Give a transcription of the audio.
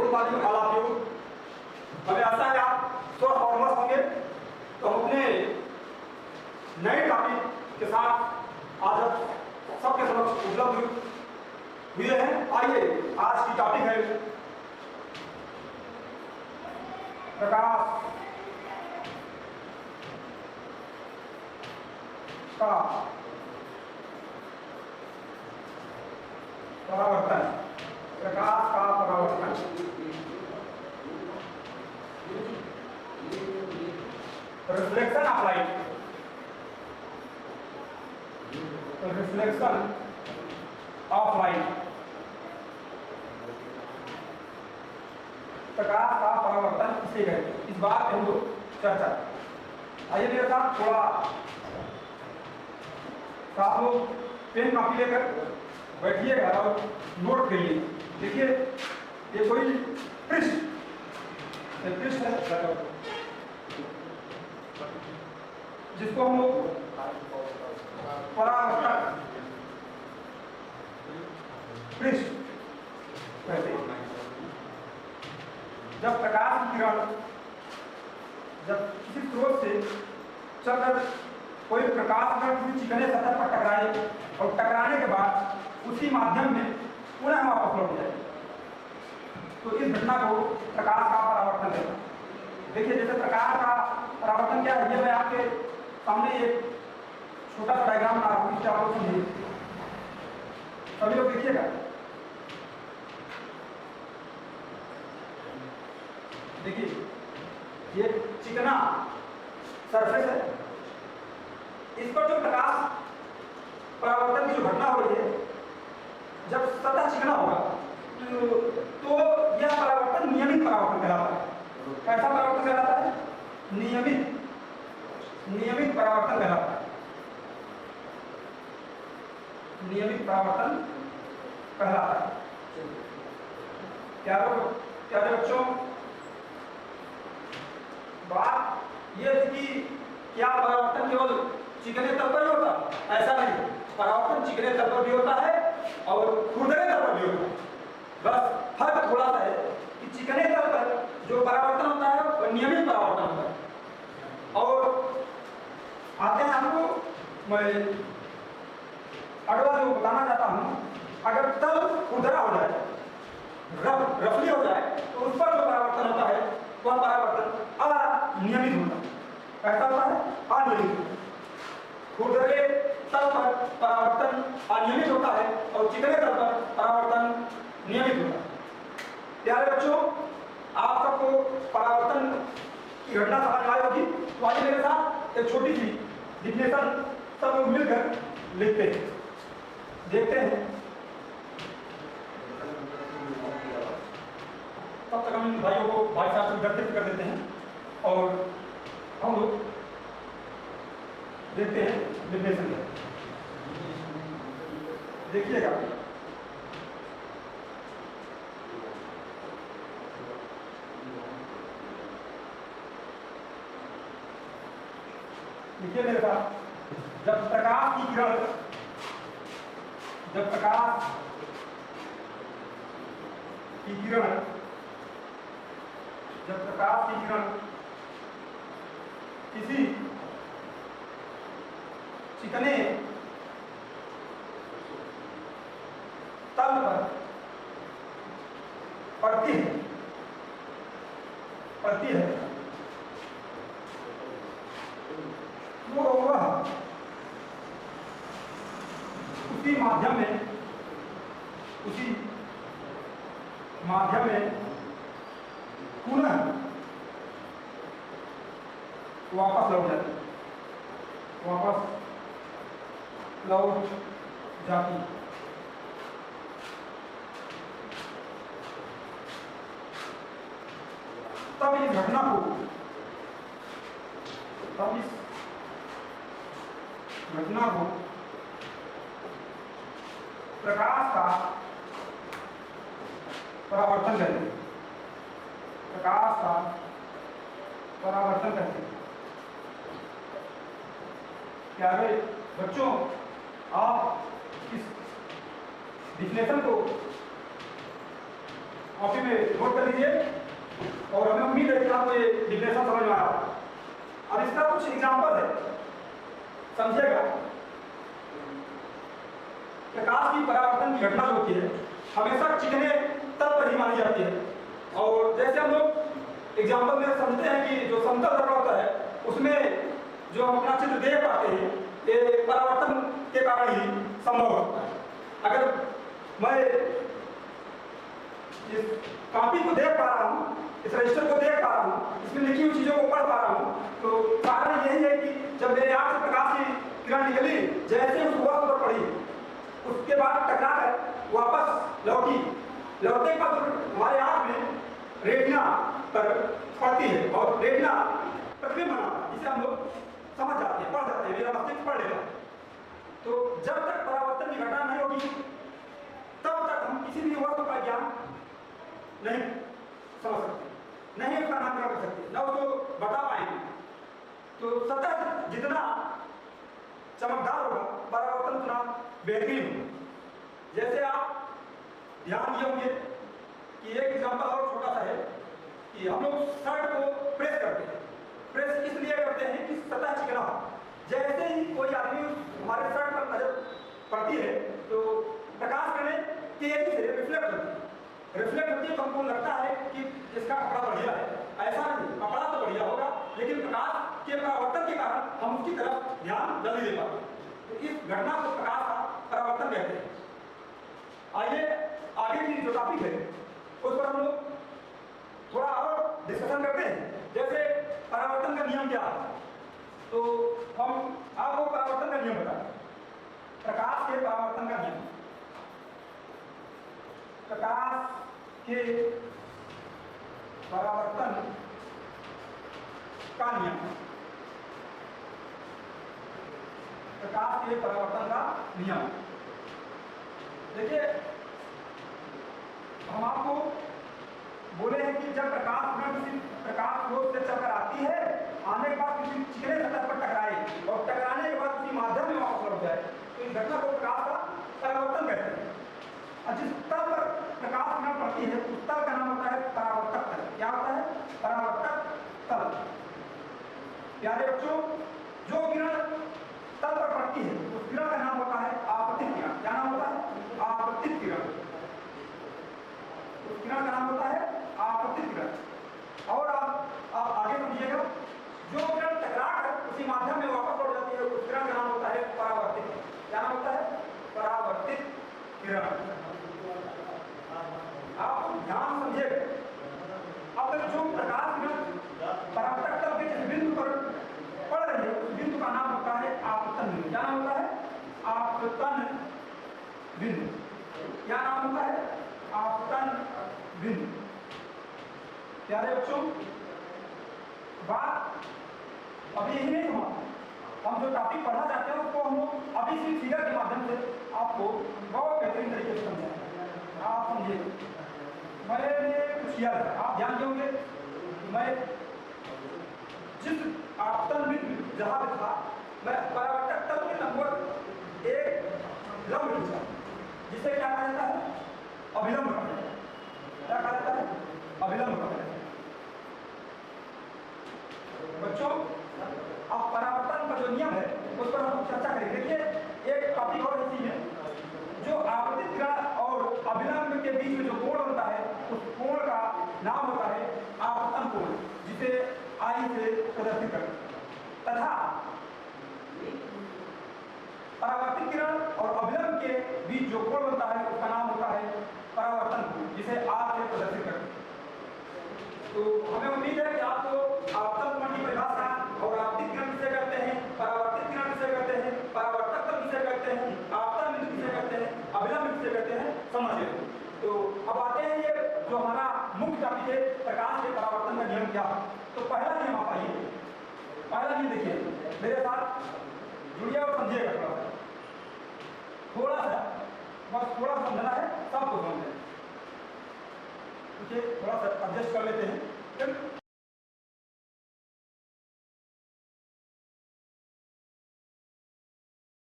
दो तालियों का उपयोग। हमें आशा है आप स्वस्थ और मस्त होंगे। तो हम अपने नए टॉपिक के साथ आज सबके समक्ष उपलब्ध हुए हैं। आइए, आज की टॉपिक है प्रकाश का परावर्तन। प्रकाश का परावर्तन, reflection of light, reflection of light, प्रकाश का परावर्तन किसे कहते हैं, इस बात पे हम लोग चर्चा। आइए मेरे साथ थोड़ा आप लोग पेन कॉपी लेकर बैठिएगा और नोट करिए। देखिए, ये कोई पृष्ठ है जिसको हम लोग परावर्तक पृष्ठ कहते हैं। जब प्रकाश की किरण जब किसी स्रोत से चलकर कोई प्रकाश किरण किसी चिकने सतह पर टकराए और टकराने के बाद उसी माध्यम में पुनः वापस लौट जाए, तो इस घटना को प्रकाश का परावर्तन कहते हैं। देखिए, जैसे प्रकाश का परावर्तन क्या है, ये मैं आपके सामने एक छोटा सा डायग्राम बना रहा हूँ, इससे आप लोग समझिए। सभी लोग देखिएगा। देखिए, ये चिकना सरफेस है, इस पर जो प्रकाश परावर्तन की जो घटना हो रही है, जब सतह चिकना होगा तो यह परावर्तन नियमित परावर्तन कहलाता है। कैसा परावर्तन कहलाता है? नियमित परावर्तन कहलाता है। नियमित परावर्तन कहलाता है। प्यारे बच्चों, बात यह थी कि क्या परावर्तन केवल चिकने तल पर ही होता? ऐसा नहीं, परावर्तन चिकने तल पर भी होता है और खुरदरे तल पर भी होता है। बस फर्क थोड़ा सा है कि चिकने तल पर जो परावर्तन होता है वह नियमित परावर्तन होता है। और आते हैं आपको मैं अगला जो बताना चाहता हूँ, अगर तल खुरदरा हो जाए, रफली हो जाए, तो उस पर जो परावर्तन होता है वह परावर्तन अनियमित होता है। कैसा होता है? अनियमित। खुरदरे तल पर परावर्तन अनियमित होता है और चिकने तल पर परावर्तन नियमित होता है। प्यारे बच्चों, आप सबको परावर्तन की घटना समझ आई होगी। तो आइए मेरे साथ एक छोटी सी डिफिनेशन सब लोग मिलकर लिखते हैं, देखते हैं। तब तक हम भाइयों को भाई साहब से व्यक्तित्व कर देते हैं और हम लोग देखते हैं डिफिनेशन। देखिएगा, देखिए मेरे साथ, जब प्रकाश की किरण किसी चिकने तल पर पड़ती है वो वह उसी माध्यम में पुनः वापस लौट जाती। तब इस घटना को प्रकाश का परावर्तन कहते हैं। प्रकाश का परावर्तन कहते हैं। प्यारे बच्चों, आप इस डिफिनेशन को कॉपी में नोट कर लीजिए और हमें उम्मीद है कि आपको ये डिफिनेशन समझ में आया। अब इसका कुछ एग्जाम्पल है, समझिएगा। प्रकाश की परावर्तन की घटना जो होती है हमेशा चिकने तल पर ही मानी जाती है। और जैसे हम लोग एग्जाम्पल में समझते हैं कि जो समतल धरा होता है उसमें जो हम अपना चित्र देख पाते हैं ये परावर्तन के कारण ही संभव होता है। अगर मैं इस कॉपी को देख पा रहा हूँ, इस रजिस्टर को देख पा रहा हूँ, इसमें लिखी हुई चीज़ों को पढ़ पा रहा हूँ, तो कारण यही है कि जब मेरे आँख से प्रकाश की किरण निकली, जैसे उस वस्तु पर पड़ी, उसके बाद टकरा कर वापस लौटने के बाद हमारे आँख में रेटिना पर पड़ती है और रेटिना प्रतिबिंब बनाता है, जिसे हम लोग समझ जाते हैं, पढ़ जाते हैं, मेरा मस्तिष्क पढ़ लेगा। तो जब तक परावर्तन की घटना नहीं होगी तब तक हम किसी भी वस्तु का ज्ञान नहीं समझ सकते, नहीं उसका नामकरण कर सकते, न उसको बता पाएंगे। तो सतह जितना चमकदार होगा परावर्तन उतना बेहतरीन होगा। जैसे आप ध्यान दिए होंगे कि एक एग्जाम्पल और छोटा सा है कि हम लोग शर्ट को प्रेस करते हैं। प्रेस इसलिए करते हैं कि सतह चिकना हो। जैसे ही कोई आदमी हमारे शर्ट पर नजर पड़ती है तो प्रकाश किरणें तेजी से रिफ्लेक्ट होती है तो हमको लगता है कि इसका कपड़ा बढ़िया है। ऐसा नहीं, कपड़ा तो बढ़िया होगा लेकिन प्रकाश के परावर्तन के कारण हम उसकी तरफ ध्यान जल्दी दे पाते हैं। तो इस घटना को प्रकाश का परावर्तन कहते हैं। आइए आगे की जो टॉपिक है उस पर हम लोग थोड़ा और डिस्कशन करते हैं। जैसे परावर्तन का नियम क्या है, तो हम आपको परावर्तन का नियम बताएं। प्रकाश के परावर्तन का नियम, प्रकाश के परावर्तन का नियम, प्रकाश के परावर्तन का नियम। देखिए हम आपको बोले हैं कि जब किसी प्रकाश स्रोत से चलकर आती है, आने के बाद किसी चिकने सतह पर टकराए और टकराने के बाद किसी माध्यम में वापस लौट जाए, तो इस घटना को प्रकाश का परावर्तन कहते हैं। और जिस तल पर प्रकाश किरण पड़ती है उस तल का नाम होता है परावर्तक तल। क्या होता है? परावर्तक तल। प्यारे बच्चों, जो किरण तल पर पड़ती है उस किरण का नाम होता है आपतित किरण। क्या नाम होता है? आपतित किरण। उस किरण का नाम होता है आपतित किरण। और आप आगे समझिएगा, जो किरण टकरा कर उसी माध्यम में वापस लौट जाती है उस किरण का नाम होता है परावर्तित। क्या नाम होता है? परावर्तित किरण। आप ध्यान समझिएगा। अब जो प्रकाश किरण परावर्तक तल के जिस बिंदु पर पड़ रही है उस बिंदु का नाम होता है आपतन बिंदु। क्या नाम होता है? आपतन बिंदु। क्या नाम होता है? आपतन बिंदु। प्यारे बच्चों, बात अभी यही नहीं हुआ। हम जो टॉपिक पढ़ना चाहते हैं उसको हम लोग अभी इसी फिगर के माध्यम से आपको बहुत बेहतरीन तरीके से समझाएंगे। आप समझिए, मैंने कुछ किया है, आप ध्यान देंगे। मैं जिस आपतन बिंदु जहाँ पे था, मैं परावर्तक तल के लगभग एक लंब खींचा, जिसे क्या कहा जाता है? अभिलंब कहा जाता है। क्या कहा जाता है? अभिलंब कहा जाता है। बच्चों, अब परावर्तन का जो नियम है उस पर हम चर्चा करेंगे। देखिए एक टॉपिक और ऐसी है, जो आपतित किरण और अभिलंब के बीच में जो कोण होता है उस कोण का नाम होता है आपतन कोण, जिसे आई से प्रदर्शित करते हैं। तथा परावर्तित किरण और अभिलंब के बीच जो कोण होता है उसका नाम होता है परावर्तन कोण, जिसे आर से प्रदर्शित करते हैं। तो हमें उम्मीद है कि आपको आपतन कोण की परिभाषा और आपतित किरण किसे कहते हैं, परावर्तित किरण किसे कहते हैं, परावर्तक तल किसे कहते हैं, आपतन बिंदु किसे कहते हैं, अभिलंब किसे कहते हैं, समझ गए। तो अब आते हैं ये जो हमारा मुख्य टॉपिक है, प्रकाश के परावर्तन का नियम क्या। तो पहला नियम आप आइए, पहला नियम देखिए मेरे साथ, जुड़िए और समझिएगा। थोड़ा सा बस थोड़ा समझना है, सबको समझना है। थोड़ा सा एडजस्ट कर लेते हैं।